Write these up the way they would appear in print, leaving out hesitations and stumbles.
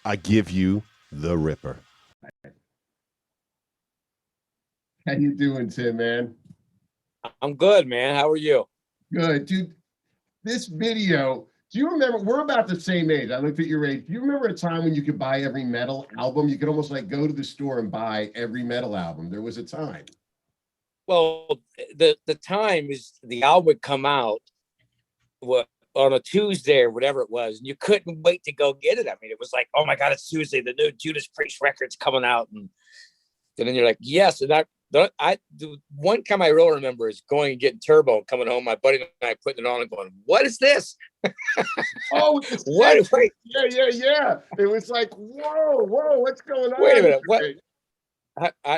I give you the Ripper. How you doing, Tim, man? I'm good, man. How are you? Good, dude. This video, do you remember? We're about the same age. I looked at your age. Do you remember a time when you could buy every metal album? You could almost like go to the store and buy every metal album. There was a time. Well, the time is the album would come out what on a Tuesday or whatever it was, and you couldn't wait to go get it. I mean, it was like, oh my god, it's Tuesday. The new Judas Priest record's coming out, and then you're like, yes. And the one time I really remember is going and getting Turbo and coming home. My buddy and I putting it on and going, what is this? Oh, what? Wait, yeah. It was like, whoa, what's going on? wait a minute. What?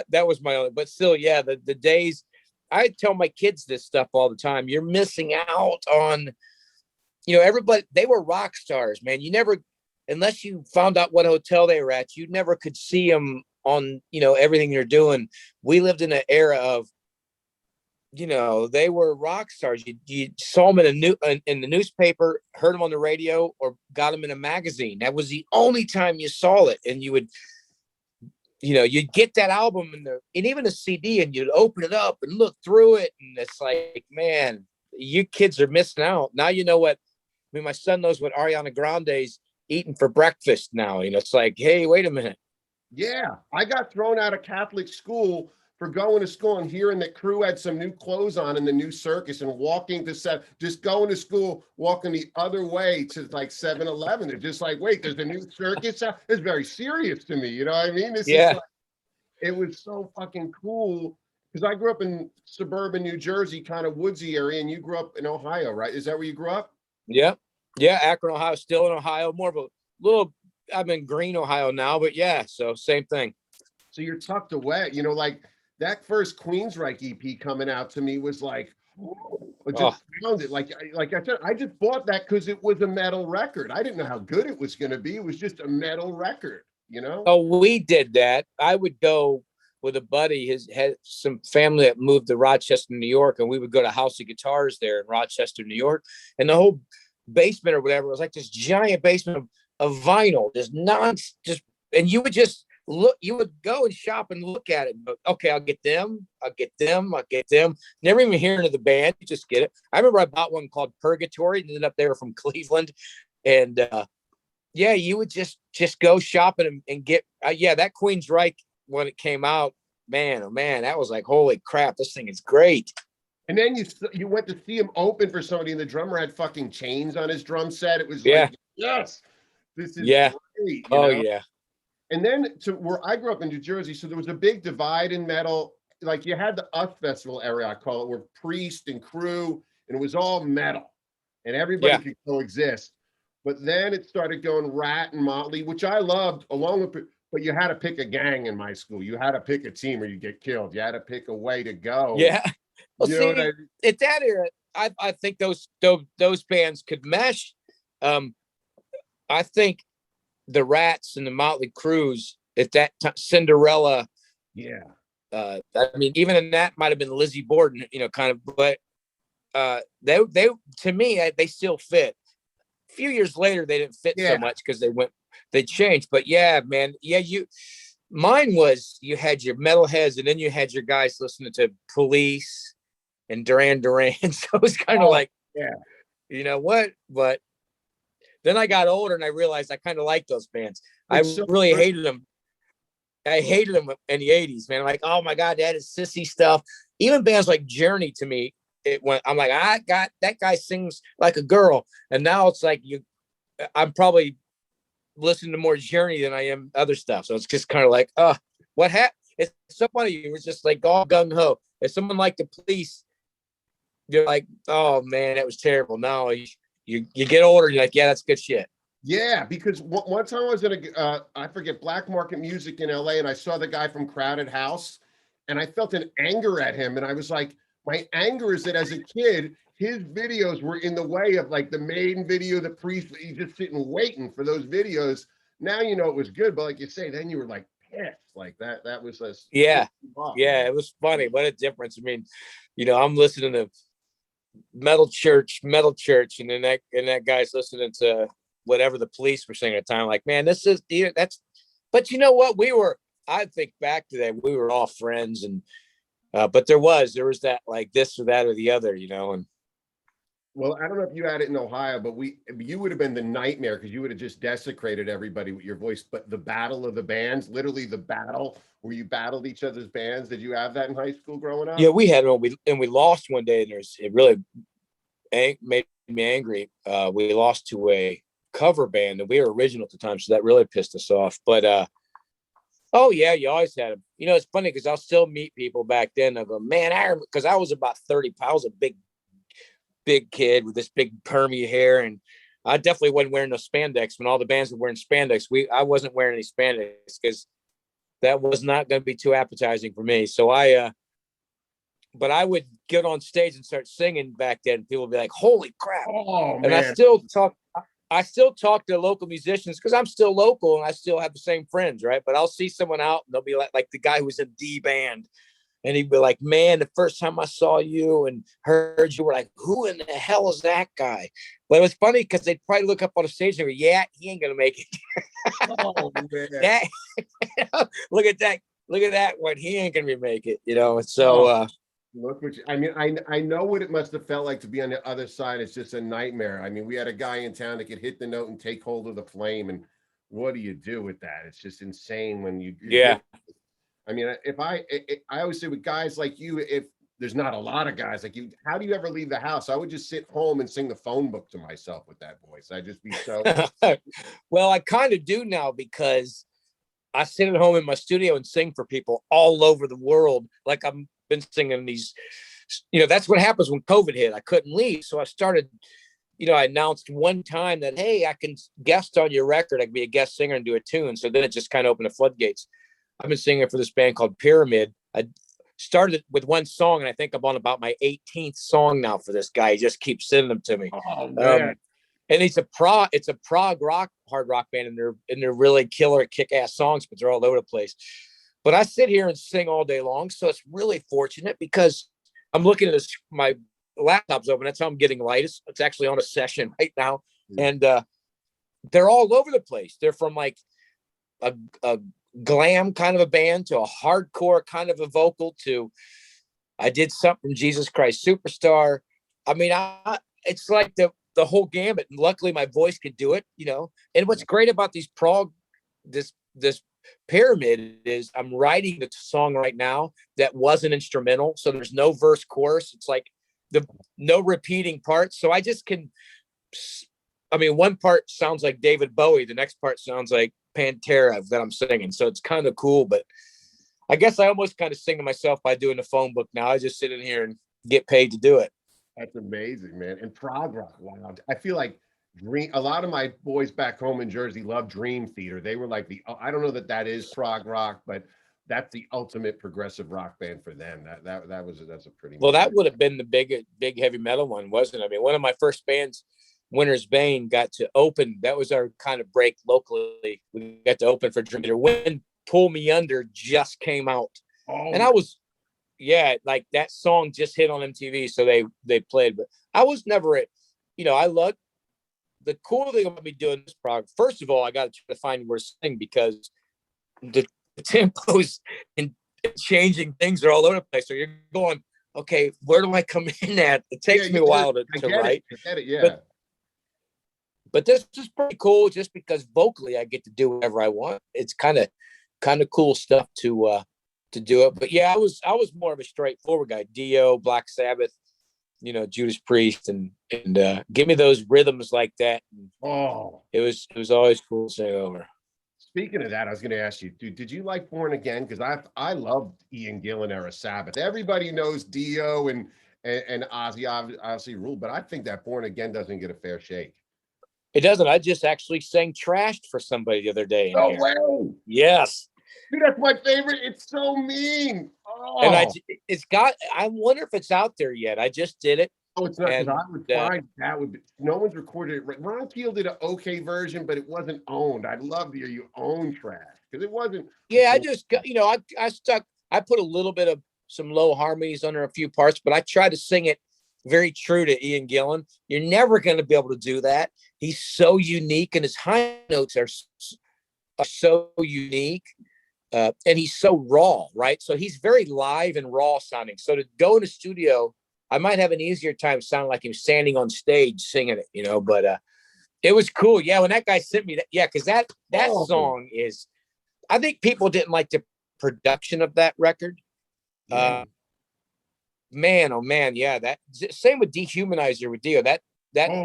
That was my only, but still, yeah, the days I tell my kids this stuff all the time. You're missing out on, everybody, they were rock stars, man. You never, unless you found out what hotel they were at, you never could see them on, everything they're doing. We lived in an era of, they were rock stars. You saw them in the newspaper, heard them on the radio, or got them in a magazine. That was the only time you saw it. And you would, you'd get that album and even a CD, and you'd open it up and look through it. And it's like, man, you kids are missing out. Now you know what, I mean, my son knows what Ariana Grande's eating for breakfast now. It's like, hey, wait a minute. Yeah, I got thrown out of Catholic school for going to school and hearing that Crew had some new clothes on in the new circus and walking to just going to school, walking the other way to like 7-Eleven. They're just like, wait, there's a new circus out? It's very serious to me. You know what I mean? This is like, it was so fucking cool because I grew up in suburban New Jersey, kind of woodsy area, and you grew up in Ohio, right? Is that where you grew up? Yeah. Akron, Ohio, still in Ohio, more of a little, I'm in Green, Ohio now, but yeah, so same thing. So you're tucked away, like that first Queensryche EP coming out to me was like, I just found it. Like I said, I just bought that because it was a metal record. I didn't know how good it was going to be. It was just a metal record, Oh, we did that. I would go with a buddy, his had some family that moved to Rochester, New York, and we would go to House of Guitars there in Rochester, New York, and the whole basement or whatever was like this giant basement of vinyl, and you would just look, you would go and shop and look at it. But, okay, I'll get them. Never even hearing of the band. You just get it. I remember I bought one called Purgatory, and ended up there from Cleveland. And yeah, you would just go shopping and get, that Queensryche when it came out, man, oh man, that was like, holy crap, this thing is great. And then you went to see him open for somebody, and the drummer had fucking chains on his drum set. It was like, yes, this is great. Yeah. And then to where I grew up in New Jersey, so there was a big divide in metal. Like you had the Us Festival area, I call it, where Preist and Crew, and it was all metal, and everybody could coexist. But then it started going Rat and Motley, which I loved, along with. But you had to pick a gang in my school. You had to pick a team, or you get killed. You had to pick a way to go. Yeah. Well, at that era, I think those bands could mesh. I think the Rats and the Motley Crues at that time, Cinderella. Yeah. I mean, even in that might have been Lizzie Borden, kind of, but they to me, they still fit. A few years later, they didn't fit so much because they changed. But yeah, man, mine was, you had your metalheads, and then you had your guys listening to Police and Duran Duran. So it was kind of like, you know what? But then I got older and I realized I kind of liked those bands. Really hated them. I hated them in the 80s, man. I'm like, oh my God, that is sissy stuff. Even bands like Journey, to me, I'm like, that guy sings like a girl. And now it's like I'm probably listening to more Journey than I am other stuff. So it's just kind of like, what happened? It's so funny. You were just like all gung ho. If someone like the Police, you're like, oh man, that was terrible. Now you get older, you're like, yeah, that's good shit. Yeah, because one time I was in I forget, Black Market Music in LA, and I saw the guy from Crowded House, and I felt an anger at him. And I was like, my anger is that as a kid, his videos were in the way of like the Maiden video, the Priest. He's just sitting waiting for those videos. Now it was good, but like you say, then you were like pissed. Like that was us. Yeah, it was funny. What a difference. I mean, I'm listening to Metal Church, and then that guy's listening to whatever the police were saying at the time. Like, man, this is but you know what? I think back to that, we were all friends, and but there was that like this or that or the other, and. Well, I don't know if you had it in Ohio, but you would have been the nightmare because you would have just desecrated everybody with your voice. But the battle of the bands, literally the battle where you battled each other's bands. Did you have that in high school growing up? Yeah, we had one. We lost one day, and it really made me angry. We lost to a cover band, and we were original at the time, so that really pissed us off. But oh yeah, you always had them. It's funny because I'll still meet people back then. I go, man, because I was about 30 pounds, a big kid with this big permy hair, and I definitely wasn't wearing no spandex when all the bands were wearing spandex. I wasn't wearing any spandex because that was not going to be too appetizing for me. So but I would get on stage and start singing back then, and people would be like, holy crap. Oh man. And I still talk to local musicians because I'm still local and I still have the same friends, right? But I'll see someone out and they'll be like the guy who was in D band. And he'd be like, man, the first time I saw you and heard you, were like, who in the hell is that guy? But it was funny because they'd probably look up on the stage and go, yeah, he ain't going to make it. Oh, man. Look at that one. He ain't going to make it, So, look, I know what it must have felt like to be on the other side. It's just a nightmare. I mean, we had a guy in town that could hit the note and take hold of the flame. And what do you do with that? It's just insane when you. Yeah. I mean, I always say with guys like you, if there's not a lot of guys like you, how do you ever leave the house? I would just sit home and sing the phone book to myself with that voice. I'd just be so. Well, I kind of do now because I sit at home in my studio and sing for people all over the world. Like I've been singing these, that's what happens when COVID hit. I couldn't leave. So I started, I announced one time that, hey, I can guest on your record. I can be a guest singer and do a tune. So then it just kind of opened the floodgates. I've been singing for this band called Pyramid. I started with one song, and I think I'm on about my 18th song now for this guy. He just keeps sending them to me. Oh, man. And it's a prog rock, hard rock band, and they're really killer, kick-ass songs, but they're all over the place. But I sit here and sing all day long, so it's really fortunate because I'm looking at my laptop's open. That's how I'm getting light. It's actually on a session right now, and they're all over the place. They're from like a glam kind of a band to a hardcore kind of a vocal to I did something from Jesus Christ Superstar. I mean, it's like the whole gamut, and luckily my voice could do it, and what's great about these this Pyramid is I'm writing the song right now that wasn't instrumental, so there's no verse chorus. It's like no repeating parts, so I just can one part sounds like David Bowie, the next part sounds like Pantera that I'm singing, so it's kind of cool. But I guess I almost kind of sing to myself by doing the phone book now. I just sit in here and get paid to do it. That's amazing, man. And prog rock, wow. I feel like a lot of my boys back home in Jersey love Dream Theater. They were like I don't know that is prog rock, but that's the ultimate progressive rock band for them. That's a pretty that would have been the big heavy metal one, wasn't it? I mean, one of my first bands, Winter's Bane, got to open. That was our kind of break locally. We got to open for Dream Theater when Pull Me Under just came out. Oh. And I was, like that song just hit on MTV, so they played. But I was never I love the cool thing about me doing this prog. First of all, I got to try to find where to sing because the tempos and changing things are all over the place. So you're going, okay, where do I come in at? It takes me a while to write. I get it, yeah. But this is pretty cool just because vocally I get to do whatever I want. It's kind of cool stuff to do it. But yeah, I was more of a straightforward guy. Dio, Black Sabbath, Judas Priest, and give me those rhythms like that. It was always cool to sing over. Speaking of that, I was going to ask you, dude, did you like Born Again? Because I loved Ian Gillan era Sabbath. Everybody knows Dio and Ozzy obviously ruled, but I think that Born Again doesn't get a fair shake. It doesn't. I just actually sang Trashed for somebody the other day. No way. Yes. Dude, that's my favorite. It's so mean. Oh. And I wonder if it's out there yet. I just did it. Oh, it's not. And, I would find that would be, no one's recorded it. Ron Keel did an okay version, but it wasn't owned. I'd love to hear you own Trash because it wasn't. Yeah, I just got, I put a little bit of some low harmonies under a few parts, but I tried to sing it very true to Ian Gillan. You're never going to be able to do that. He's so unique, and his high notes are so unique. And he's so raw, right? So he's very live and raw sounding. So to go in the studio, I might have an easier time sounding like him standing on stage singing it, you know, but it was cool. Yeah, when that guy sent me that, yeah, because that song is, I think people didn't like the production of that record. Man, oh man, yeah, that same with Dehumanizer with Dio. That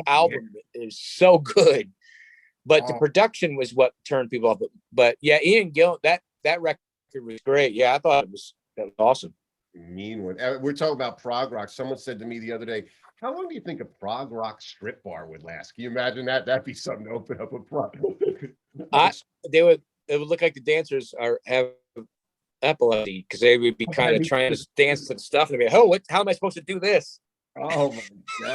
album is so good, but the production was what turned people off. But yeah, Ian Gillan, that record was great. Yeah, I thought that was awesome. Mean one. We're talking about prog rock. Someone said to me the other day, how long do you think a prog rock strip bar would last? Can you imagine that? That'd be something to open up a prog. It would look like the dancers have epilepsy, because they would be kind of trying to dance to the stuff and be, how am I supposed to do this? Oh my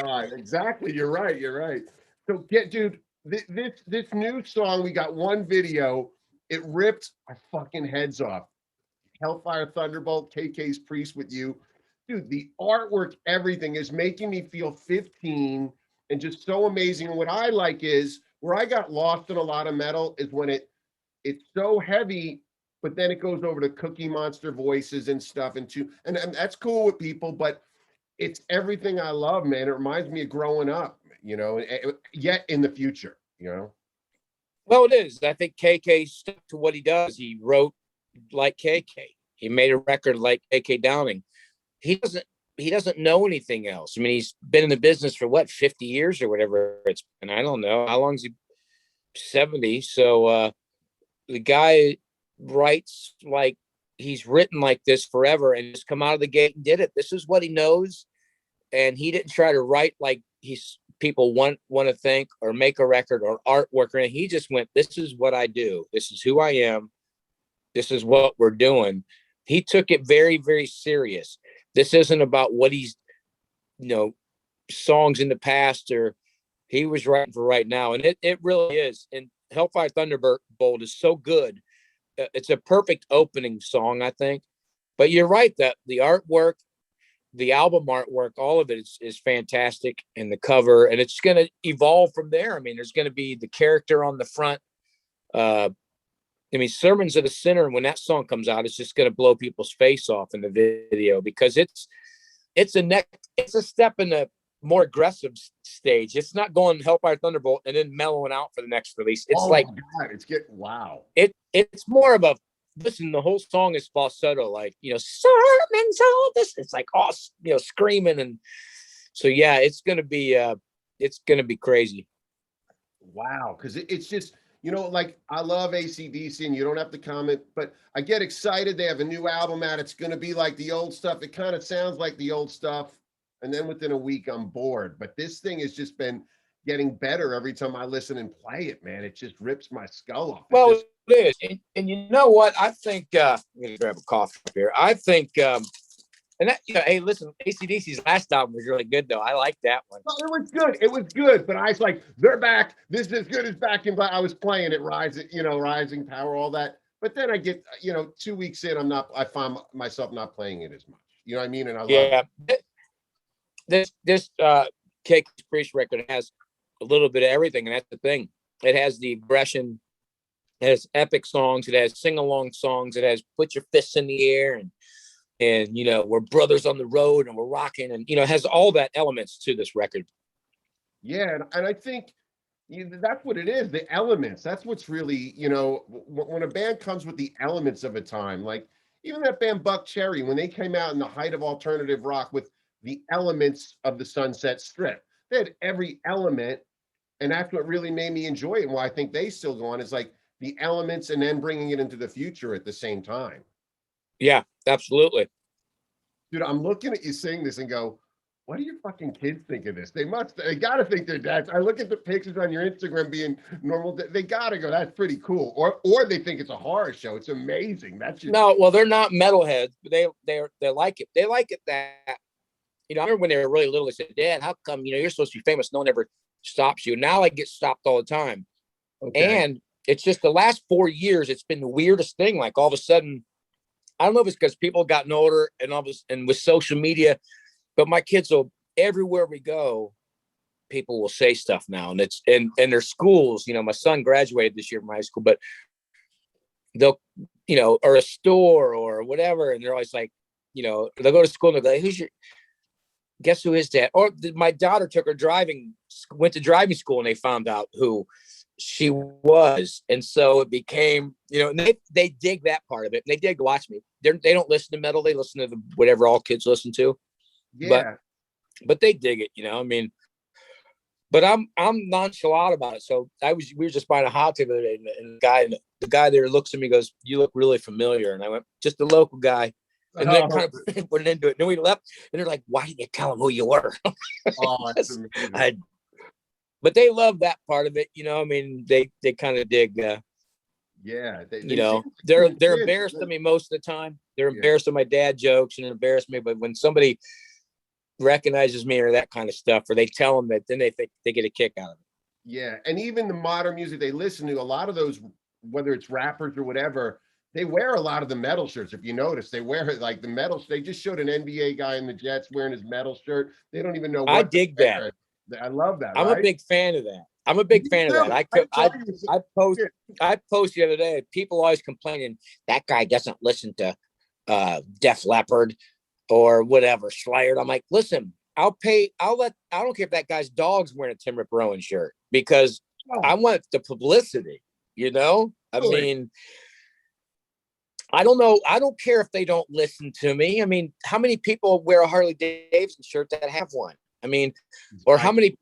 God. Exactly. You're right. So dude, this new song, we got one video. It ripped our fucking heads off. Hellfire Thunderbolt, KK's Preist with You. Dude, the artwork, everything is making me feel 15 and just so amazing. And what I like is, where I got lost in a lot of metal is when it's so heavy, but then it goes over to Cookie Monster voices and stuff, and that's cool with people, but it's everything I love, man. It reminds me of growing up, you know, yet in the future, you know. Well, it is. I think KK stuck to what he does. He wrote like KK. He made a record like KK Downing. He doesn't know anything else. I mean, he's been in the business for 50 years or whatever it's been. I don't know. How long is he? 70. So the guy writes like he's written like this forever, and just come out of the gate and did it. This is what he knows. And he didn't try to write like people want to think or make a record or artwork. And he just went, this is what I do. This is who I am. This is what we're doing. He took it very, very serious. This isn't about what he's, songs in the past, or he was writing for right now. And it really is. And Hellfire Thunderbolt is so good. It's a perfect opening song, I think. But you're right that the artwork, the album artwork, all of it is fantastic, and the cover, and it's going to evolve from there. I mean, there's going to be the character on the front. Sermons of the Sinner, when that song comes out, it's just going to blow people's face off in the video, because it's a step in the more aggressive stage. It's not going Hellfire Thunderbolt and then mellowing out for the next release. It's wow. It's more of a, listen, the whole song is falsetto, like, sermons, all this. It's like, screaming. And so, yeah, it's going to be crazy. Wow. Cause it's just, like, I love AC/DC, and you don't have to comment, but I get excited. They have a new album out. It's going to be like the old stuff. It kind of sounds like the old stuff. And then within a week, I'm bored. But this thing has just been getting better every time I listen and play it, man. It just rips my skull off. Well, it is. And you know what? I think, I'm going to grab a coffee up here. I think, and that, hey, listen, AC/DC's last album was really good, though. I like that one. Well, it was good. But I was like, they're back. This is as good as back in. I was playing it, Rising Power, all that. But then I get, 2 weeks in, I find myself not playing it as much. You know what I mean? And I love it. This KK's Preist record has a little bit of everything, and that's the thing. It has the aggression, it has epic songs, it has sing-along songs, it has put your fists in the air, and we're brothers on the road and we're rocking, and it has all that elements to this record. Yeah, and I think that's what it is, the elements. That's what's really, when a band comes with the elements of a time, like even that band Buckcherry, when they came out in the height of alternative rock with the elements of the Sunset Strip. They had every element, and that's what really made me enjoy it, and why I think they still go on, is like the elements and then bringing it into the future at the same time. Yeah, absolutely. Dude, I'm looking at you sing this and go, what do your fucking kids think of this? They gotta think their dads. I look at the pictures on your Instagram being normal. They gotta go, that's pretty cool. Or they think it's a horror show. It's amazing. No, well, they're not metalheads, but they like it. They like it that, I remember when they were really little, they said, Dad, how come, you're supposed to be famous, no one ever stops you? Now I get stopped all the time. Okay. And it's just the last 4 years, it's been the weirdest thing. Like, all of a sudden, I don't know if it's because people have gotten older and with social media, but my kids will everywhere we go, people will say stuff now, and it's in their schools. You know, my son graduated this year from high school, but they'll, you know, or a store or whatever, and they're always like, you know, they'll go to school and they'll go, "Who's your? Guess who is that?" Or my daughter went to driving school, and they found out who she was, and so it became, you know, and they dig that part of it. And they dig watch me. They don't listen to metal; they listen to whatever all kids listen to. Yeah. But they dig it, you know. I mean, but I'm nonchalant about it. So we were just buying a hot dog the other day, and the guy there looks at me and goes, "You look really familiar." And I went, "Just a local guy." And then kind of went into it. And then we left, and they're like, "Why didn't you tell them who you were?" That's amazing. But they love that part of it, you know. I mean, they kind of dig. Yeah, you know, they're embarrassed of me most of the time. They're embarrassed of my dad jokes and embarrass me. But when somebody recognizes me or that kind of stuff, or they tell them that, then they think they get a kick out of it. Yeah, and even the modern music they listen to, a lot of those, whether it's rappers or whatever, they wear a lot of the metal shirts. If you notice, they wear like the metal. They just showed an NBA guy in the Jets wearing his metal shirt. They don't even know what. I dig that. I love that. I'm a big fan of that. I'm a big fan of that. I post the other day, people always complaining that guy doesn't listen to Def Leppard or whatever, Slayer. I'm like, listen, I don't care if that guy's dog's wearing a Tim Ripper Owens shirt, because I want the publicity, you know? I mean, I don't know. I don't care if they don't listen to me. I mean, how many people wear a Harley Davidson shirt that have one? I mean, or how many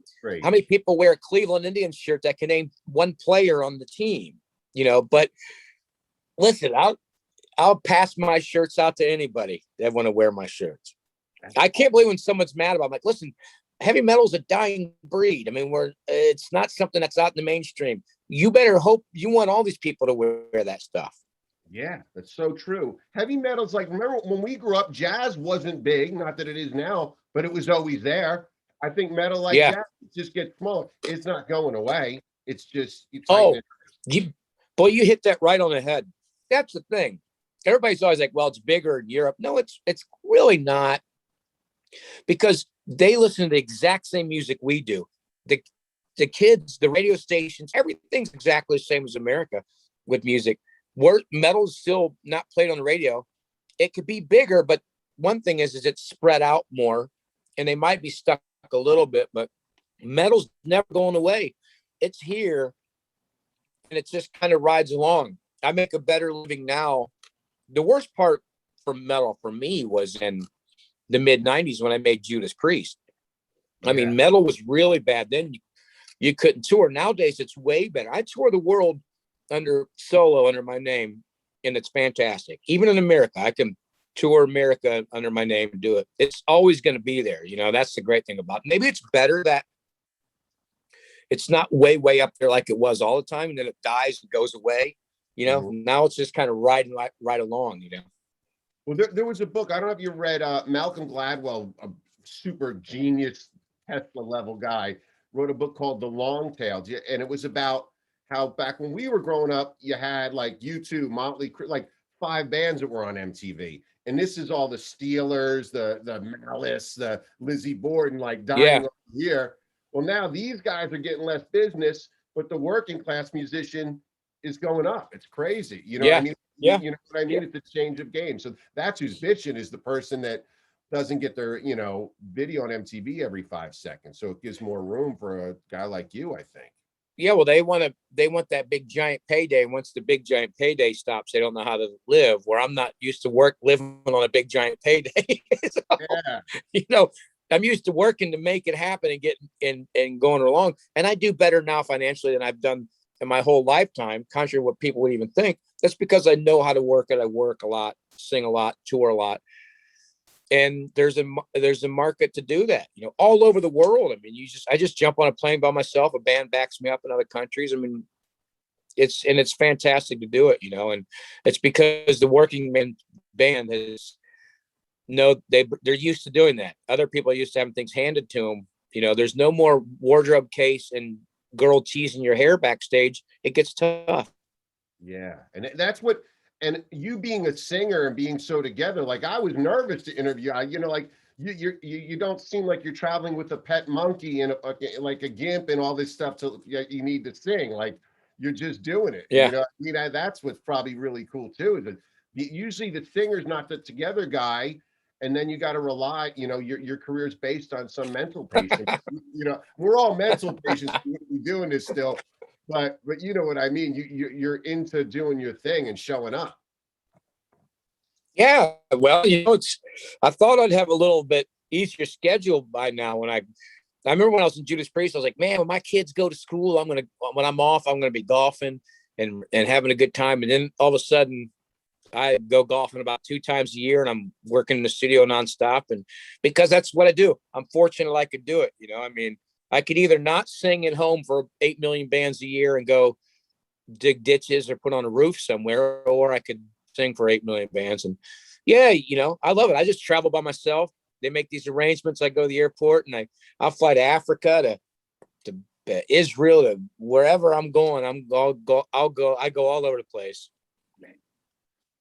people wear a Cleveland Indians shirt that can name one player on the team, you know? But listen, I'll pass my shirts out to anybody that want to wear my shirts. I can't believe when someone's mad about it. I'm like, listen, heavy metal is a dying breed. I mean, it's not something that's out in the mainstream. You better hope you want all these people to wear that stuff. Yeah, that's so true. Heavy metal's like, remember when we grew up, jazz wasn't big, not that it is now, but it was always there. I think metal jazz just gets smaller. It's not going away. It's just you hit that right on the head. That's the thing. Everybody's always like, well, it's bigger in Europe. No, it's really not, because they listen to the exact same music we do. The kids, the radio stations, everything's exactly the same as America with music. Metal's still not played on the radio. It could be bigger, but one thing is it's spread out more, and they might be stuck a little bit, but metal's never going away. It's here, and it just kind of rides along. I make a better living now. The worst part for metal for me was in the mid 90s when I made Judas Priest. I mean, metal was really bad then. You couldn't tour. Nowadays, it's way better. I tour the world under my name, and it's fantastic. Even in America, I can tour America under my name and do it. It's always going to be there. You know, that's the great thing about it. Maybe it's better that it's not way up there like it was all the time, and then it dies and goes away. You know, now it's just kind of riding right along, you know. Well, there was a book, I don't know if you read, Malcolm Gladwell, a super genius Tesla level guy, wrote a book called The Long Tail. And it was about how back when we were growing up, you had like U2, Motley Crue, like 5 bands that were on MTV. And this is all the Steelers, the Malice, the Lizzie Borden, like dying over here. Well, now these guys are getting less business, but the working class musician is going up. It's crazy. You know what I mean? You know what I mean? It's a change of game. So that's who's bitching, is the person that doesn't get their, you know, video on MTV every 5 seconds. So it gives more room for a guy like you, I think. Yeah, well, they want that big giant payday. Once the big giant payday stops, they don't know how to live. Where I'm not used to living on a big giant payday. So, you know, I'm used to working to make it happen and getting and going along. And I do better now financially than I've done in my whole lifetime, contrary to what people would even think. That's because I know how to work it. I work a lot, sing a lot, tour a lot. And there's a market to do that, you know, all over the world. I mean, I just jump on a plane by myself. A band backs me up in other countries. I mean, it's fantastic to do it, you know, and it's because the working man band they're used to doing that. Other people are used to having things handed to them. You know, there's no more wardrobe case and girl teasing your hair backstage. It gets tough. Yeah. And that's what, and you being a singer and being so together, like I was nervous to interview, you know, like you don't seem like you're traveling with a pet monkey and like a gimp and all this stuff you need to sing. Like you're just doing it. Yeah. You know, I mean, that's what's probably really cool too. Is that usually the singer's not the together guy, and then you got to rely. You know, your career is based on some mental patient. You know, we're all mental patients doing this still, but you know what I mean. You're into doing your thing and showing up. Yeah, well, you know, I thought I'd have a little bit easier schedule by now. I remember when I was in Judas Priest, I was like, man, when my kids go to school, when I'm off, I'm gonna be golfing and having a good time. And then all of a sudden, I go golfing about 2 times a year, and I'm working in the studio nonstop. And because that's what I do, I'm fortunate I could do it. You know, I mean, I could either not sing at home for 8 million bands a year and go dig ditches or put on a roof somewhere, or I could sing for 8 million bands. And yeah, you know, I love it. I just travel by myself. They make these arrangements. I go to the airport and I'll fly to Africa, to Israel, to wherever I'm going. I go all over the place.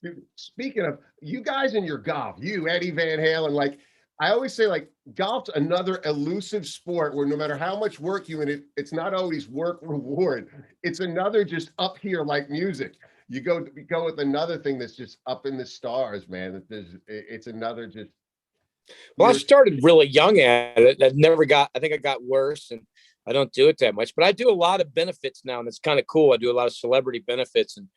Dude, speaking of you guys in your golf, you, Eddie Van Halen, like I always say, like golf's another elusive sport where no matter how much work you in it, it's not always work reward. It's another just up here like music. You go with another thing that's just up in the stars, man. It's another just. Well, I started really young at it. I think I got worse, and I don't do it that much, but I do a lot of benefits now, and it's kind of cool. I do a lot of celebrity benefits, and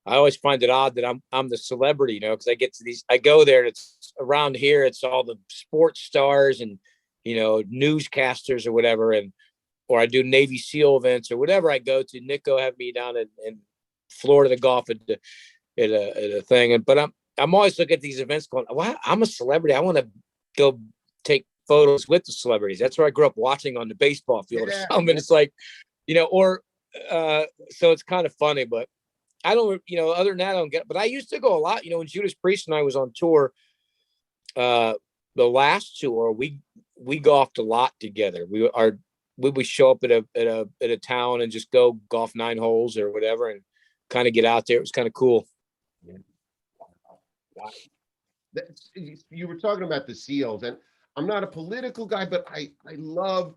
I always find it odd that I'm the celebrity, you know, because I go there and it's around here, it's all the sports stars and, you know, newscasters or whatever, or I do Navy SEAL events or whatever I go to. Nico had me down in Florida to golf at a thing, but I'm always looking at these events going, wow, I'm a celebrity. I want to go take photos with the celebrities. That's where I grew up watching on the baseball field or something. It's like, you know, so it's kind of funny, but I don't, you know, other than that, I don't get it. But I used to go a lot, you know, when Judas Priest and I was on tour, the last tour, we golfed a lot together. We would show up at a town and just go golf 9 holes or whatever and kind of get out there. It was kind of cool. You were talking about the SEALs, and I'm not a political guy, but I love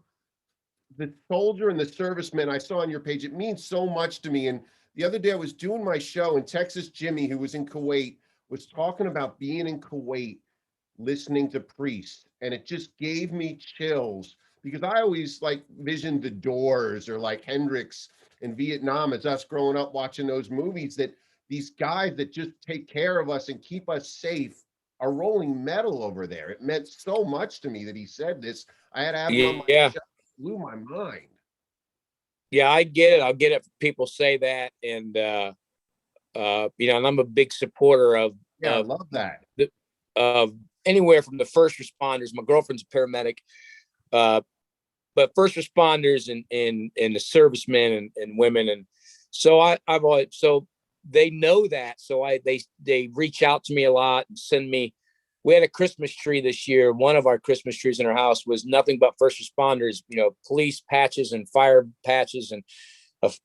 the soldier and the serviceman I saw on your page. It means so much to me. And the other day I was doing my show, and Texas Jimmy, who was in Kuwait, was talking about being in Kuwait, listening to Preist. And it just gave me chills because I always like visioned the Doors or like Hendrix in Vietnam as us growing up watching those movies, that these guys that just take care of us and keep us safe are rolling metal over there. It meant so much to me that he said this. I had to have him on my show. It blew my mind. Yeah, I get it. I'll get it. People say that, and you know, and I'm a big supporter of. Yeah, I love that. Of anywhere from the first responders. My girlfriend's a paramedic, but first responders and the servicemen and women, and so I've always, so they know that. So they reach out to me a lot and send me. We had a Christmas tree this year. One of our Christmas trees in our house was nothing but first responders, you know, police patches and fire patches and,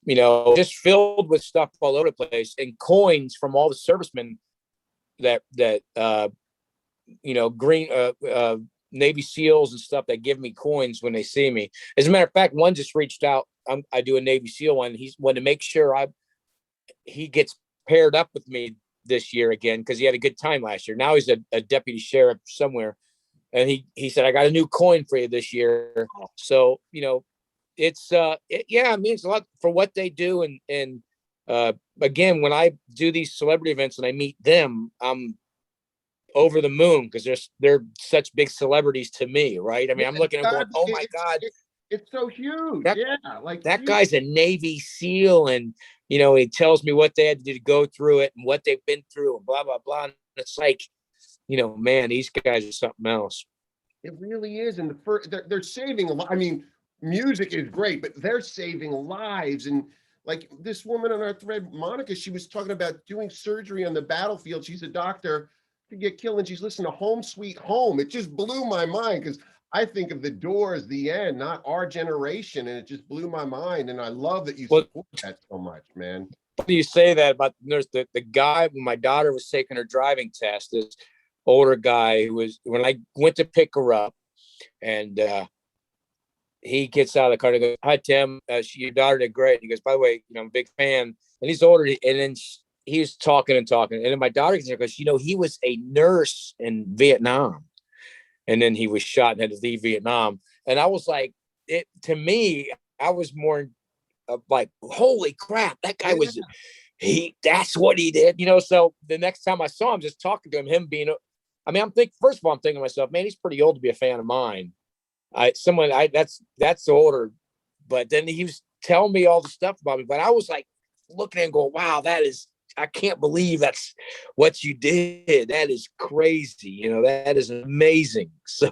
you know, just filled with stuff all over the place, and coins from all the servicemen that you know, green Navy SEALs and stuff that give me coins when they see me. As a matter of fact, one just reached out. I do a Navy SEAL one. He's wanted to make sure he gets paired up with me this year again, because he had a good time last year. Now he's a deputy sheriff somewhere, and he said, I got a new coin for you this year. So, you know, it's it means a lot for what they do. And again, when I do these celebrity events and I meet them, I'm over the moon because they're such big celebrities to me, right? I mean, I'm looking and going, oh my God, it's so huge. Like that guy's a Navy SEAL, and you know, he tells me what they had to do to go through it and what they've been through and blah blah blah. And it's like, you know, man, these guys are something else. It really is. And they're saving a lot. I mean, music is great, but they're saving lives. And like this woman on our thread, Monica, she was talking about doing surgery on the battlefield. She's a doctor to get killed, and she's listening to Home Sweet Home. It just blew my mind because I think of the Doors, the end, not our generation, and it just blew my mind. And I love that you support that so much, man. What do you say that about? There's the guy when my daughter was taking her driving test. Is older guy who was, when I went to pick her up, and he gets out of the car and goes, "Hi, Tim, your daughter did great." He goes, "By the way, I'm a big fan." And he's older, and then he was talking and talking. And then my daughter goes, he was a nurse in Vietnam. And then he was shot and had to leave Vietnam. And I was like, to me, I was more like, holy crap, that guy was, that's what he did, So the next time I saw him, just talking to him being, first of all, I'm thinking to myself, man, he's pretty old to be a fan of mine. That's older. But then he was telling me all the stuff about me, but I was like looking at him going, wow, I can't believe that's what you did. That is crazy. That is amazing. So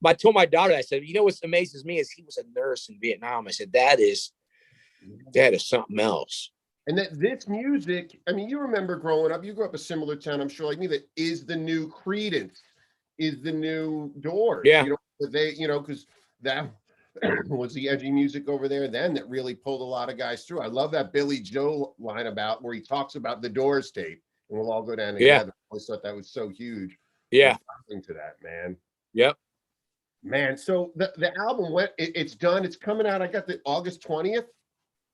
I told my daughter, I said, what amazes me is he was a nurse in Vietnam. I said, that is something else. And this music, you remember growing up, you grew up a similar town, I'm sure, like me, that is the new Creedence, is the new Doors. Yeah. Because that was the edgy music over there then that really pulled a lot of guys through. I love that Billy Joe line about where he talks about the Doors tape, and we'll all go down together. I always thought that was so huge. Yeah. To that, man. Yep. Man, so the album it's done. It's coming out. I got the August 20th.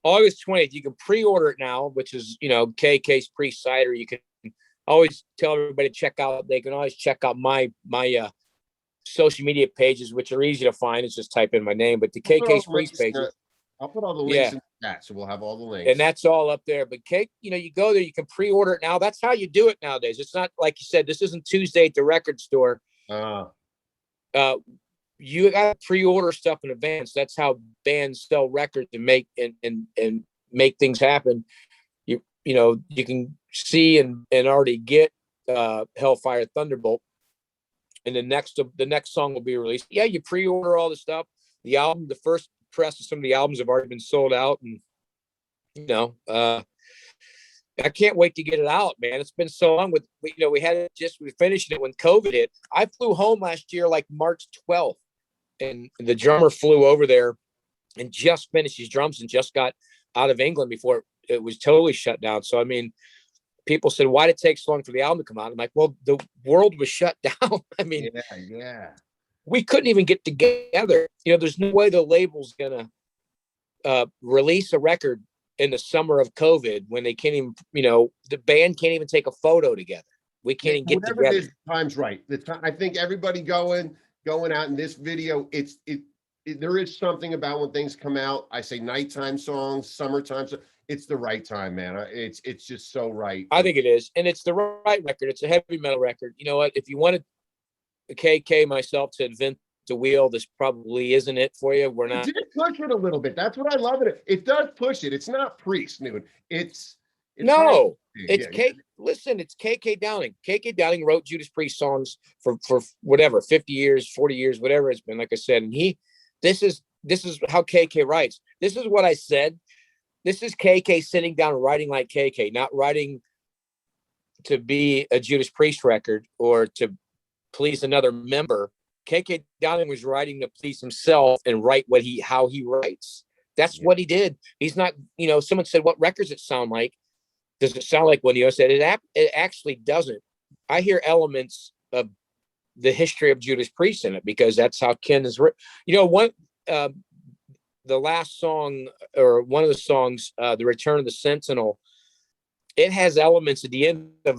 August 20th. You can pre-order it now, which is, KK's Preist site, or you can always tell everybody to check out. They can always check out my social media pages, which are easy to find. It's just type in my name, but the KK's Preist pages. I'll put all the links in that, so we'll have all the links. And that's all up there. But you go there, you can pre-order it now. That's how you do it nowadays. It's not like you said, this isn't Tuesday at the record store. You got to pre-order stuff in advance. That's how bands sell records and make and make things happen. You can see and already get Hellfire Thunderbolt. And the next song will be released. Yeah, you pre-order all the stuff. The album, the first press of some of the albums have already been sold out, and I can't wait to get it out, man. It's been so long. We finished it when COVID hit. I flew home last year, like March 12th, and the drummer flew over there and just finished his drums and just got out of England before it was totally shut down. So people said, why did it take so long for the album to come out? I'm like, well, the world was shut down. We couldn't even get together. There's no way the label's going to release a record in the summer of COVID when they can't even, the band can't even take a photo together. We can't even get together. This time's right. I think everybody going out in this video, there is something about when things come out. I say nighttime songs, summertime songs. It's the right time, man. It's just so right. I think it is. And it's the right record. It's a heavy metal record. You know what? If you wanted the KK myself to invent the wheel, this probably isn't it for you. We're not. It did push it a little bit. That's what I love it. It does push it. It's not Preist, Newton. It's Listen, it's KK Downing. KK Downing wrote Judas Priest songs for whatever, 50 years, 40 years, whatever it's been, like I said. And this is how KK writes. This is what I said. This is KK sitting down and writing like KK, not writing to be a Judas Priest record or to please another member. KK Downing was writing to please himself and write how he writes. That's what he did. He's not, someone said, what records it sound like? Does it sound like one? I said, it actually doesn't. I hear elements of the history of Judas Priest in it because that's how Ken is written. The last song or one of the songs, The Return of the Sentinel, it has elements at the end that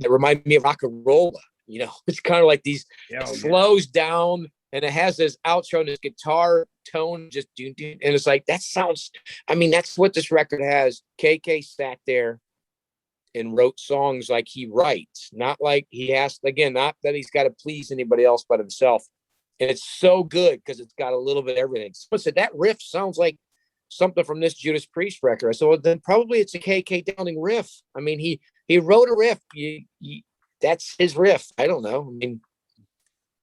remind me of rock and roll. It's kind of like these slows down and it has this outro and this guitar tone just and it's like, that sounds, that's what this record has. KK sat there and wrote songs like he writes, not like he has, again, not that he's got to please anybody else but himself. And it's so good because it's got a little bit of everything. Someone said that riff sounds like something from this Judas Priest record. I said, well, then probably it's a KK Downing riff. He wrote a riff. That's his riff. I don't know.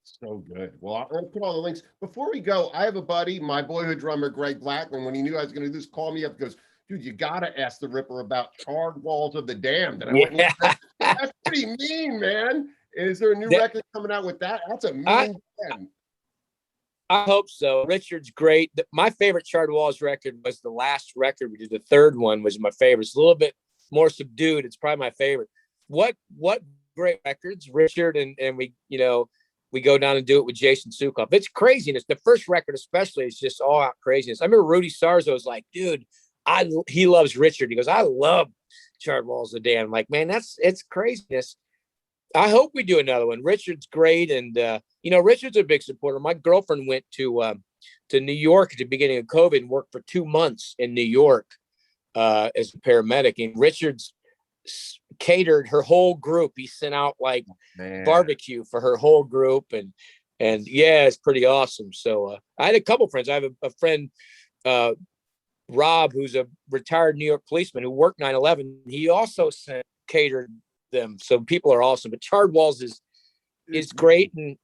So good. Well, I'll put all the links. Before we go, I have a buddy, my boyhood drummer, Greg Blackman, when he knew I was going to do this, called me up and goes, dude, you got to ask the Ripper about Charred Walls of the Damned. And I went, that's pretty mean, man. Is there a new record coming out with that? That's a mean band. I hope so. Richard's great. My favorite Charred Walls record was the last record we did. The third one was my favorite. It's a little bit more subdued. It's probably my favorite. What great records, Richard, and we, we go down and do it with Jason Sukoff. It's craziness. The first record, especially, is just all out craziness. I remember Rudy Sarzo was like, dude, he loves Richard. He goes, I love Charred Walls of Dan. I'm like, man, it's craziness. I hope we do another one. Richard's great. And, Richard's a big supporter. My girlfriend went to New York at the beginning of COVID and worked for 2 months in New York as a paramedic. And Richard's catered her whole group. He sent out like barbecue for her whole group. And yeah, it's pretty awesome. So I had a couple friends. I have a friend, Rob, who's a retired New York policeman who worked 9/11. He also catered them. So people are awesome. But Charred Walls is great. And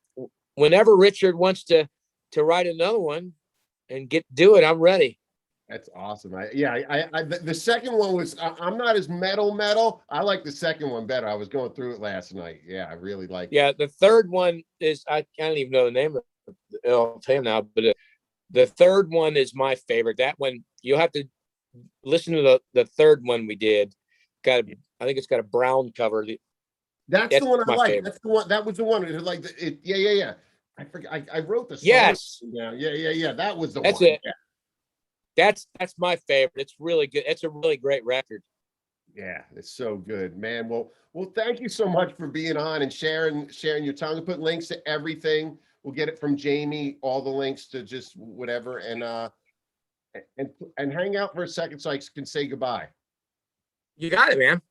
whenever Richard wants to write another one and do it, I'm ready. That's awesome. The second one was, I'm not as metal. I like the second one better. I was going through it last night. Yeah, I really like it. Yeah, the third one is, I don't even know the name of it. I'll tell you now, but the third one is my favorite. That one, you'll have to listen to the third one we did. I think it's got a brown cover. That's the one I like. That's the one. That was the one. It was like yeah. I forget. I wrote the song. Yes. Yeah. That was the That's one. it. Yeah. That's my favorite. It's really good. It's a really great record. Yeah, it's so good, man. Well, thank you so much for being on and sharing your time. We'll put links to everything. We'll get it from Jamie, all the links to just whatever, and hang out for a second so I can say goodbye. You got it, man.